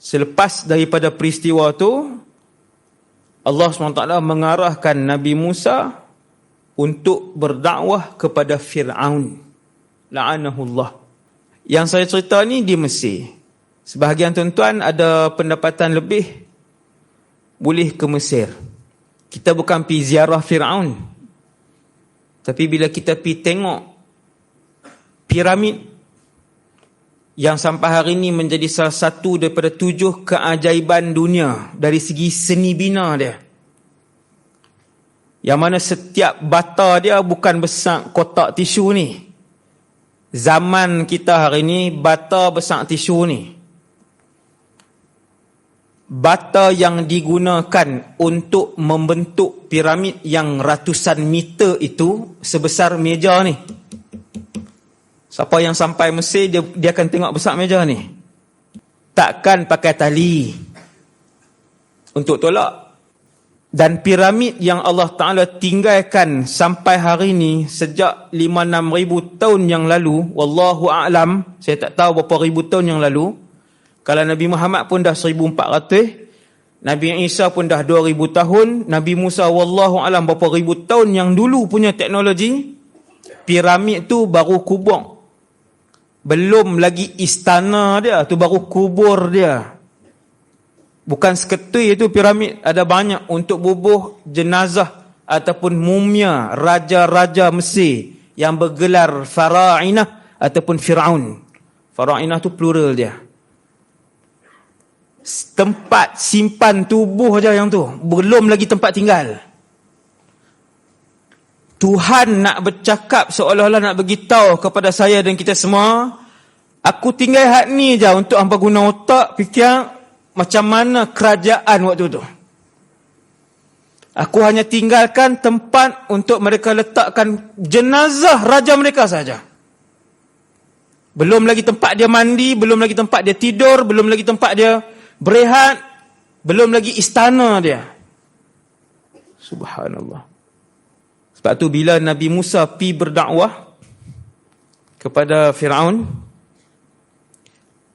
Selepas daripada peristiwa tu, Allah SWT mengarahkan Nabi Musa untuk berdakwah kepada Fir'aun. La'anahullah. Yang saya cerita ni di Mesir. Sebahagian tuan-tuan ada pendapatan lebih, boleh ke Mesir. Kita bukan pergi ziarah Fir'aun, tapi bila kita pergi tengok piramid yang sampai hari ini menjadi salah satu daripada 7 keajaiban dunia dari segi seni bina dia, yang mana setiap bata dia bukan besar kotak tisu ni. Zaman kita hari ni bata besar tisu ni. Bata yang digunakan untuk membentuk piramid yang ratusan meter itu sebesar meja ni. Siapa yang sampai Mesir, dia akan tengok besar meja ni. Takkan pakai tali untuk tolak. Dan piramid yang Allah Ta'ala tinggalkan sampai hari ni sejak 5-6 ribu tahun yang lalu, wallahu a'lam, saya tak tahu berapa ribu tahun yang lalu. Kalau Nabi Muhammad pun dah 1400, Nabi Isa pun dah 2000 tahun, Nabi Musa wallahu a'lam berapa ribu tahun yang dulu punya teknologi. Piramid tu baru kubur. Belum lagi istana dia, tu baru kubur dia. Bukan seketui itu piramid, ada banyak untuk bubuh jenazah ataupun mumia raja-raja Mesir yang bergelar Fara'inah ataupun Fir'aun. Fara'inah tu plural dia. Tempat simpan tubuh aja yang tu, belum lagi tempat tinggal. Tuhan nak bercakap seolah-olah nak beritahu kepada saya dan kita semua, aku tinggal hak ni je untuk hangpa guna otak fikir macam mana kerajaan waktu tu. Aku hanya tinggalkan tempat untuk mereka letakkan jenazah raja mereka saja. Belum lagi tempat dia mandi, belum lagi tempat dia tidur, belum lagi tempat dia berehat, belum lagi istana dia. Subhanallah. Sebab tu bila Nabi Musa pergi berdakwah kepada Fir'aun,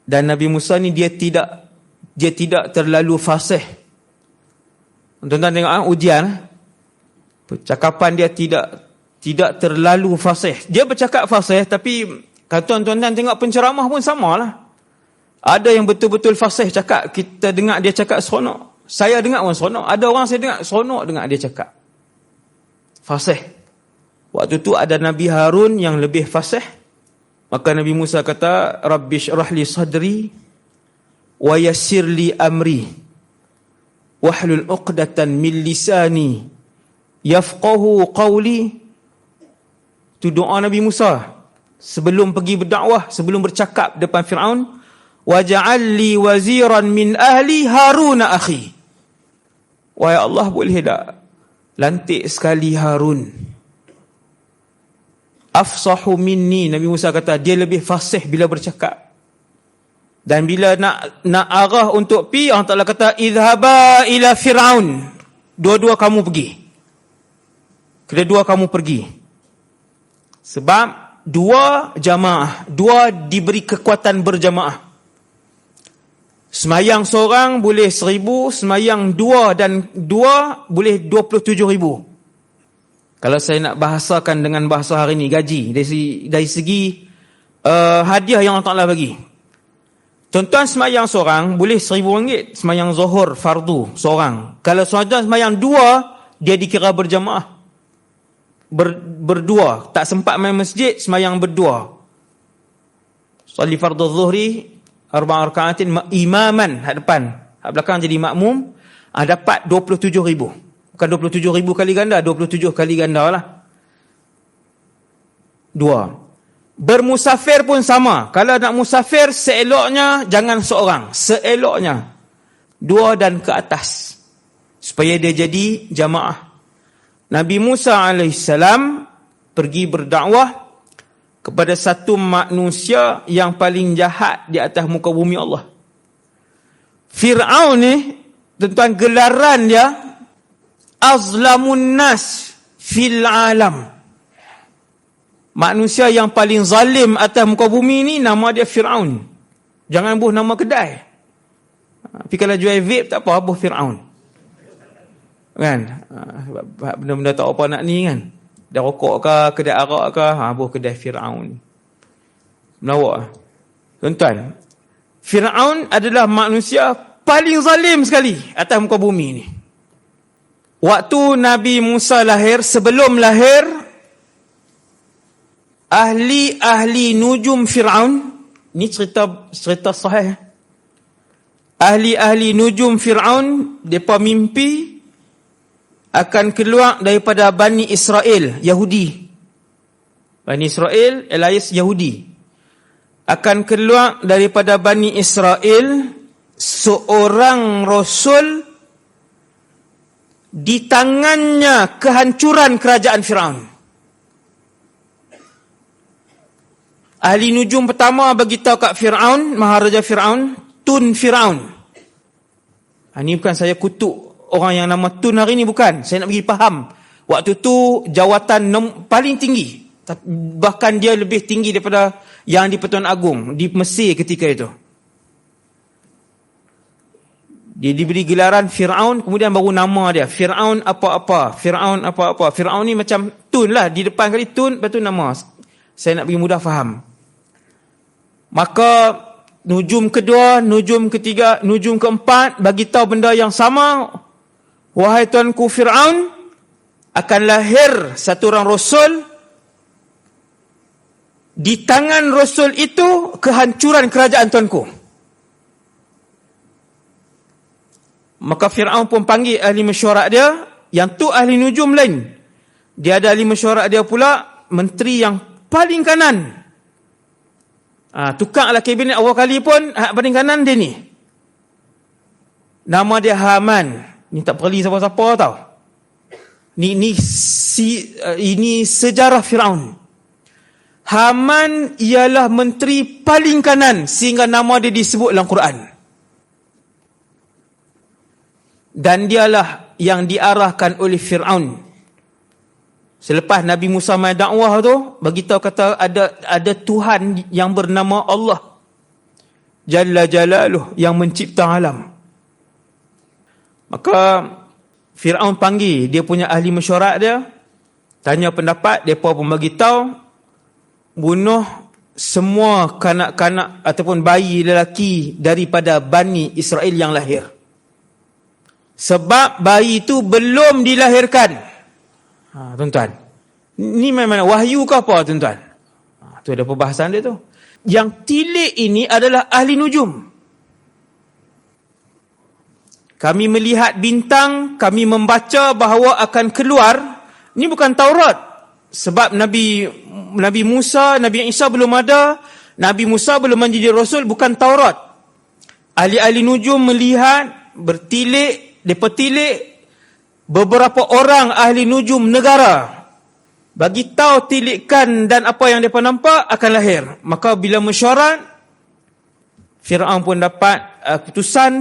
dan Nabi Musa ni dia tidak terlalu fasih. Tuan-tuan tengok ujian, percakapan dia tidak terlalu fasih. Dia bercakap fasih, tapi kalau tuan-tuan tengok penceramah pun samalah. Ada yang betul-betul fasih cakap, kita dengar dia cakap seronok. Saya dengar pun seronok. Ada orang saya dengar seronok dengar dia cakap. Fasih. Waktu tu ada Nabi Harun yang lebih fasih. Maka Nabi Musa kata, Rabbi syrah li sadri wa yassir li amri wahlul 'uqdatan min lisani yafqahu qawli. Itu doa Nabi Musa sebelum pergi berdakwah, sebelum bercakap depan Fir'aun. Waj'al li waziran min ahli Harun akhi. Wahai Allah, boleh tak lantik sekali Harun? Afsahu minni. Nabi Musa kata dia lebih fasih bila bercakap. Dan bila nak arah untuk pi, Allah Ta'ala kata idhaba ila Fir'aun. Dua-dua kamu pergi. Kedua kamu pergi. Sebab dua jamaah, dua diberi kekuatan berjamaah. Semayang seorang boleh 1000, semayang dua dan dua boleh 27,000. Kalau saya nak bahasakan dengan bahasa hari ni, gaji dari segi hadiah yang Allah Ta'ala bagi. Tuan-tuan semayang seorang boleh RM1,000, semayang zuhur fardu seorang. Kalau tuan-tuan semayang dua, dia dikira berjamaah. Berdua, tak sempat main masjid, semayang berdua. Salli fardu zuhri arba'a raka'atin imaman, hak depan, hak belakang jadi makmum, dapat 27,000. Bukan 27,000 kali ganda, 27 kali ganda lah. Dua. Bermusafir pun sama. Kalau nak musafir, seeloknya jangan seorang, seeloknya dua dan ke atas, supaya dia jadi jamaah. Nabi Musa alaihissalam pergi berdakwah kepada satu manusia yang paling jahat di atas muka bumi Allah. Fir'aun ni, tuan-tuan, gelaran dia azlamun nas fil alam. Manusia yang paling zalim atas muka bumi ni, nama dia Fir'aun. Jangan buh nama kedai. Tapi kalau jual vape tak apa, abuh Fir'aun. Kan? Benda-benda tak apa nak ni kan. Kedai rokok ke, kedai arak ke, abuh kedai Fir'aun. Melawak. Tuan-tuan, Fir'aun adalah manusia paling zalim sekali atas muka bumi ni. Waktu Nabi Musa lahir, sebelum lahir, ahli nujum Fir'aun, ni cerita sahih. Ahli nujum Fir'aun, mereka mimpi akan keluar daripada Bani Israel, Yahudi. Bani Israel, alias Yahudi. Akan keluar daripada Bani Israel seorang Rasul, di tangannya kehancuran kerajaan Fir'aun. Ahli nujum pertama bagi tahu kat Fir'aun, Maharaja Fir'aun, Tun Fir'aun. Ini bukan saya kutuk orang yang nama Tun hari ni, bukan. Saya nak bagi faham. Waktu tu jawatan paling tinggi. Bahkan dia lebih tinggi daripada yang di Pertuan Agong di Mesir ketika itu. Dia diberi gelaran Fir'aun, kemudian baru nama dia Fir'aun apa-apa. Fir'aun apa-apa. Fir'aun ni macam Tun lah, di depan kali Tun, lepas tu nama. Saya nak bagi mudah faham. Maka nujum kedua, nujum ketiga, nujum keempat bagi tahu benda yang sama. Wahai tuanku Fir'aun, akan lahir satu orang Rasul. Di tangan Rasul itu kehancuran kerajaan tuanku. Maka Fir'aun pun panggil ahli mesyuarat dia. Yang tu ahli nujum lain. Dia ada ahli mesyuarat dia pula, menteri yang paling kanan. Tukarlah kabinet awal kali pun paling kanan dia ni. Nama dia Haman. Ni tak perli siapa-siapa tau. Ini sejarah Fir'aun. Haman ialah menteri paling kanan sehingga nama dia disebut dalam Quran. Dan dialah yang diarahkan oleh Fir'aun. Selepas Nabi Musa mai dakwah tu, bagi tahu kata ada Tuhan yang bernama Allah Jalla Jalaluh yang mencipta alam. Maka Fir'aun panggil dia punya ahli mesyuarat dia, tanya pendapat, depa pun bagi tahu bunuh semua kanak-kanak ataupun bayi lelaki daripada Bani Israel yang lahir. Sebab bayi itu belum dilahirkan. Tuan-tuan, ni memang wahyu ke apa tuan-tuan? Tu ada perbahasan dia tu. Yang tilik ini adalah ahli nujum. Kami melihat bintang, kami membaca bahawa akan keluar. Ini bukan Taurat. Sebab Nabi Musa, Nabi Isa belum ada, Nabi Musa belum menjadi Rasul, bukan Taurat. Ahli-ahli nujum melihat, bertilik, mereka tilik beberapa orang ahli nujum negara. Bagi tahu tilikan dan apa yang mereka nampak akan lahir. Maka bila mesyuarat, Fir'aun pun dapat keputusan,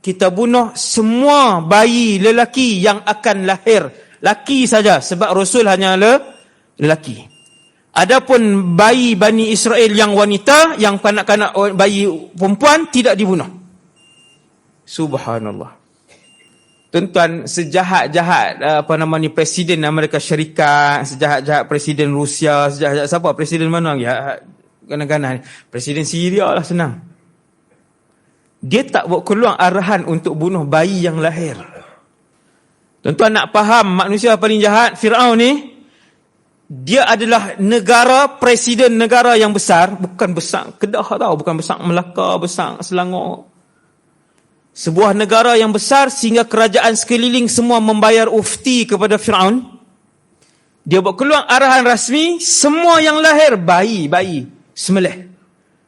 kita bunuh semua bayi lelaki yang akan lahir. Laki saja, sebab Rasul hanya lelaki. Adapun bayi Bani Israel yang wanita, yang kanak-kanak bayi perempuan tidak dibunuh. Subhanallah. Tuan-tuan, sejahat-jahat Presiden Amerika Syarikat, sejahat-jahat Presiden Rusia, sejahat-jahat siapa? Presiden mana lagi? Kanan-kanan. Presiden Syria lah, senang. Dia tak buat keluar arahan untuk bunuh bayi yang lahir. Tuan-tuan nak faham manusia paling jahat, Fir'aun ni, dia adalah presiden negara yang besar, bukan besar Kedah tau, bukan besar Melaka, besar Selangor. Sebuah negara yang besar sehingga kerajaan sekeliling semua membayar ufti kepada Fir'aun. Dia buat keluar arahan rasmi, semua yang lahir bayi, sembelih.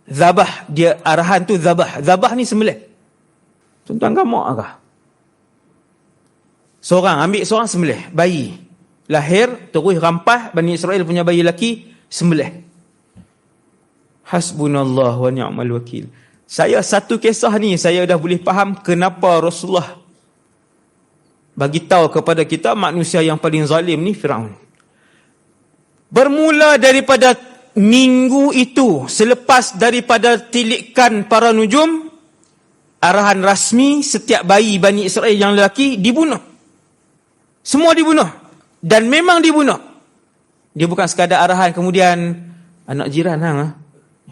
Zabah, dia arahan tu zabah. Zabah ni sembelih. Tuan-tuan gamak kah? Ambil seorang sembelih, bayi. Lahir, terus rampas Bani Israel punya bayi lelaki, sembelih. Hasbunallah wa ni'mal wakil. Saya satu kisah ni, saya dah boleh faham kenapa Rasulullah bagi tahu kepada kita manusia yang paling zalim ni Fir'aun. Bermula daripada minggu itu, selepas daripada tilikan para nujum, arahan rasmi, setiap bayi Bani Israel yang lelaki dibunuh. Semua dibunuh. Dan memang dibunuh. Dia bukan sekadar arahan kemudian anak jiran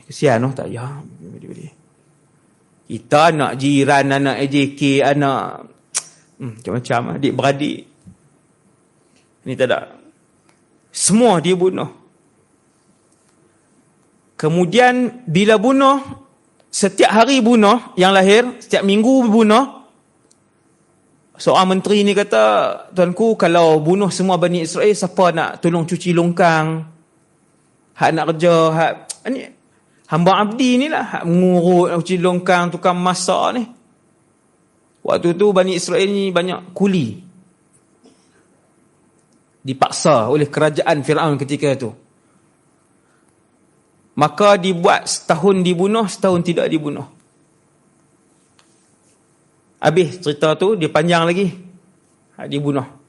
kesian tak ya. Kita anak jiran, anak AJK, anak macam-macam adik-beradik. Ini tak ada. Semua dia bunuh. Kemudian bila bunuh, setiap hari bunuh yang lahir, setiap minggu bunuh. Seorang menteri ni kata, tuanku, kalau bunuh semua Bani Israel, siapa nak tolong cuci longkang? Hak nak kerja, ni hamba abdi ni lah, hak mengurut, cuci longkang, tukang masak ni. Waktu tu Bani Israel ni banyak kuli. Dipaksa oleh kerajaan Firaun ketika itu. Maka dibuat setahun dibunuh, setahun tidak dibunuh. Habis cerita tu, dia panjang lagi. Dibunuh.